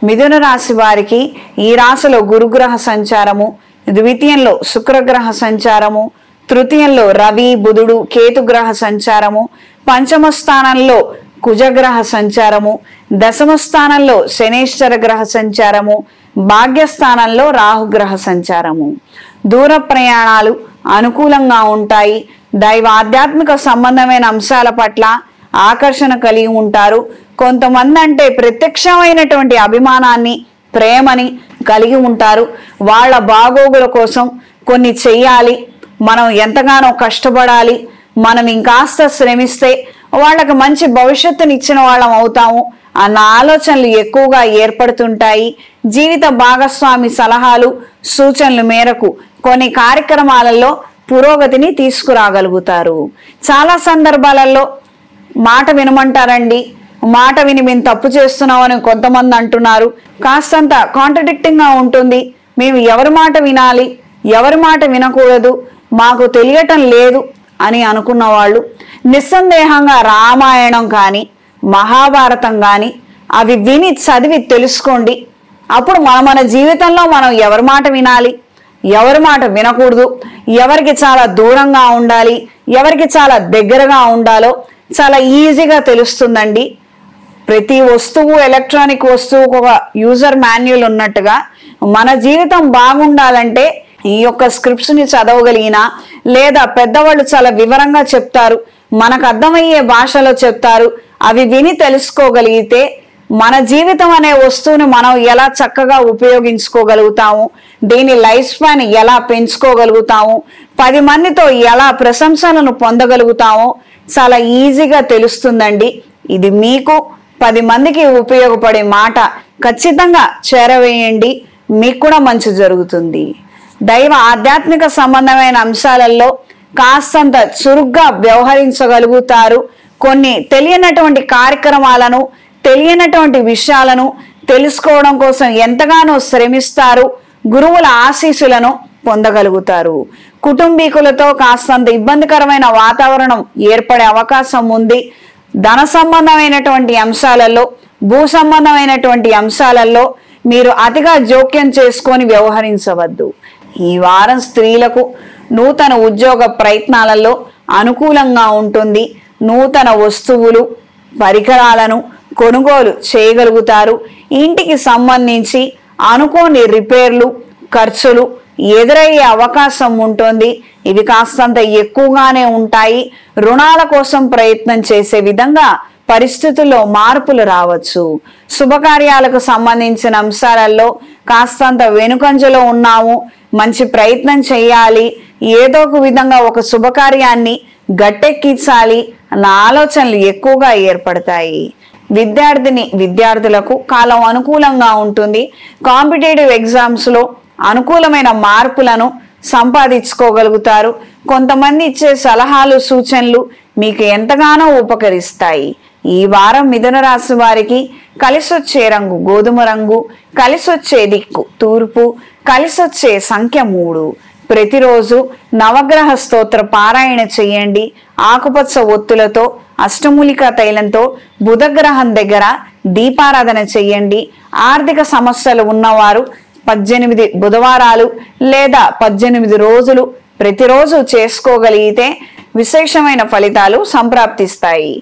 మిథున రాశి వారికి ఈ రాశిలో గురుగ్రహ సంచారము, ద్వితీయంలో శుక్రగ్రహ సంచారము, తృతీయంలో రవి బుధుడు కేతుగ్రహ సంచారము, పంచమ స్థానంలో కుజగ్రహ సంచారము, దశమ స్థానంలో శనేశ్వర గ్రహ సంచారము, భాగ్యస్థానంలో రాహుగ్రహ సంచారము. దూర ప్రయాణాలు అనుకూలంగా ఉంటాయి. దైవ ఆధ్యాత్మిక సంబంధమైన అంశాల పట్ల ఆకర్షణ కలిగి ఉంటారు. కొంతమంది అంటే ప్రత్యక్షమైనటువంటి అభిమానాన్ని, ప్రేమని కలిగి ఉంటారు. వాళ్ళ బాగోగుల కోసం కొన్ని చెయ్యాలి, మనం ఎంతగానో కష్టపడాలి, మనం ఇంకాస్త శ్రమిస్తే వాళ్ళకి మంచి భవిష్యత్తుని ఇచ్చిన వాళ్ళం అవుతాము అన్న ఆలోచనలు ఎక్కువగా ఏర్పడుతుంటాయి. జీవిత భాగస్వామి సలహాలు సూచనల మేరకు కొన్ని కార్యక్రమాలలో పురోగతిని తీసుకురాగలుగుతారు. చాలా సందర్భాలలో మాట వినమంటారండి, మాట విని మేము తప్పు చేస్తున్నామని కొంతమంది అంటున్నారు. కాస్తంత కాంట్రడిక్టింగ్ గా ఉంటుంది. మేము ఎవరి మాట వినాలి, ఎవరి మాట వినకూడదు, మాకు తెలియటం లేదు అని అనుకున్న వాళ్ళు నిస్సందేహంగా రామాయణం కానీ మహాభారతం కానీ అవి విని చదివి తెలుసుకోండి. అప్పుడు మన జీవితంలో మనం ఎవరి మాట వినాలి, ఎవరి మాట వినకూడదు, ఎవరికి చాలా దూరంగా ఉండాలి, ఎవరికి చాలా దగ్గరగా ఉండాలో చాలా ఈజీగా తెలుస్తుందండి. ప్రతి వస్తువు, ఎలక్ట్రానిక్ వస్తువుకు ఒక యూజర్ మాన్యువల్ ఉన్నట్టుగా మన జీవితం బాగుండాలంటే ఈ యొక్క స్క్రిప్ట్స్ని చదవగలిగినా, లేదా పెద్దవాళ్ళు చాలా వివరంగా చెప్తారు, మనకు అర్థమయ్యే భాషలో చెప్తారు, అవి విని తెలుసుకోగలిగితే మన జీవితం అనే వస్తువుని మనం ఎలా చక్కగా ఉపయోగించుకోగలుగుతాము, దీని లైఫ్ స్పాన్ ఎలా పెంచుకోగలుగుతాము, 10 మందితో ఎలా ప్రశంసలను పొందగలుగుతామో చాలా ఈజీగా తెలుస్తుందండి. ఇది మీకు 10 మందికి ఉపయోగపడే మాట. ఖచ్చితంగా చేరవేయండి, మీకు కూడా మంచి జరుగుతుంది. దైవ ఆధ్యాత్మిక సంబంధమైన అంశాలలో కాస్తంత చురుగ్గా వ్యవహరించగలుగుతారు. కొన్ని తెలియనటువంటి కార్యక్రమాలను, తెలియనటువంటి విషయాలను తెలుసుకోవడం కోసం ఎంతగానో శ్రమిస్తారు. గురువుల ఆశీస్సులను పొందగలుగుతారు. కుటుంబీకులతో కాస్తంత ఇబ్బందికరమైన వాతావరణం ఏర్పడే అవకాశం ఉంది. ధన సంబంధమైనటువంటి అంశాలలో, భూ సంబంధమైనటువంటి అంశాలలో మీరు అతిగా జోక్యం చేసుకొని వ్యవహరించవద్దు. ఈ వారం స్త్రీలకు నూతన ఉద్యోగ ప్రయత్నాలలో అనుకూలంగా ఉంటుంది. నూతన వస్తువులు, పరికరాలను కొనుగోలు చేయగలుగుతారు. ఇంటికి సంబంధించి అనుకోని రిపేర్లు, ఖర్చులు ఎదురయ్యే అవకాశం ఉంటుంది. ఇవి కాస్తంత ఎక్కువగానే ఉంటాయి. రుణాల కోసం ప్రయత్నం చేసే విధంగా పరిస్థితుల్లో మార్పులు రావచ్చు. శుభకార్యాలకు సంబంధించిన అంశాలలో కాస్తంత వెనుకంజలో ఉన్నాము, మంచి ప్రయత్నం చేయాలి, ఏదో ఒక విధంగా ఒక శుభకార్యాన్ని గట్టెక్కించాలి అన్న ఆలోచనలు ఎక్కువగా ఏర్పడతాయి. విద్యార్థులకు కాలం అనుకూలంగా ఉంటుంది. కాంపిటేటివ్ ఎగ్జామ్స్లో అనుకూలమైన మార్పులను సంపాదించుకోగలుగుతారు. కొంతమంది ఇచ్చే సలహాలు, సూచనలు మీకు ఎంతగానో ఉపకరిస్తాయి. ఈ వారం మిథున రాశి వారికి కలిసొచ్చే రంగు గోధుమ రంగు, కలిసొచ్చే దిక్కు తూర్పు, కలిసొచ్చే సంఖ్య 3. ప్రతిరోజు నవగ్రహ స్తోత్ర పారాయణ చేయండి. ఆకుపచ్చ ఒత్తులతో, అష్టమూలికా తైలంతో బుధగ్రహం దగ్గర దీపారాధన చేయండి. ఆర్థిక సమస్యలు ఉన్నవారు 18 బుధవారాలు లేదా 18 రోజులు ప్రతిరోజు చేసుకోగలిగితే విశేషమైన ఫలితాలు సంప్రాప్తిస్తాయి.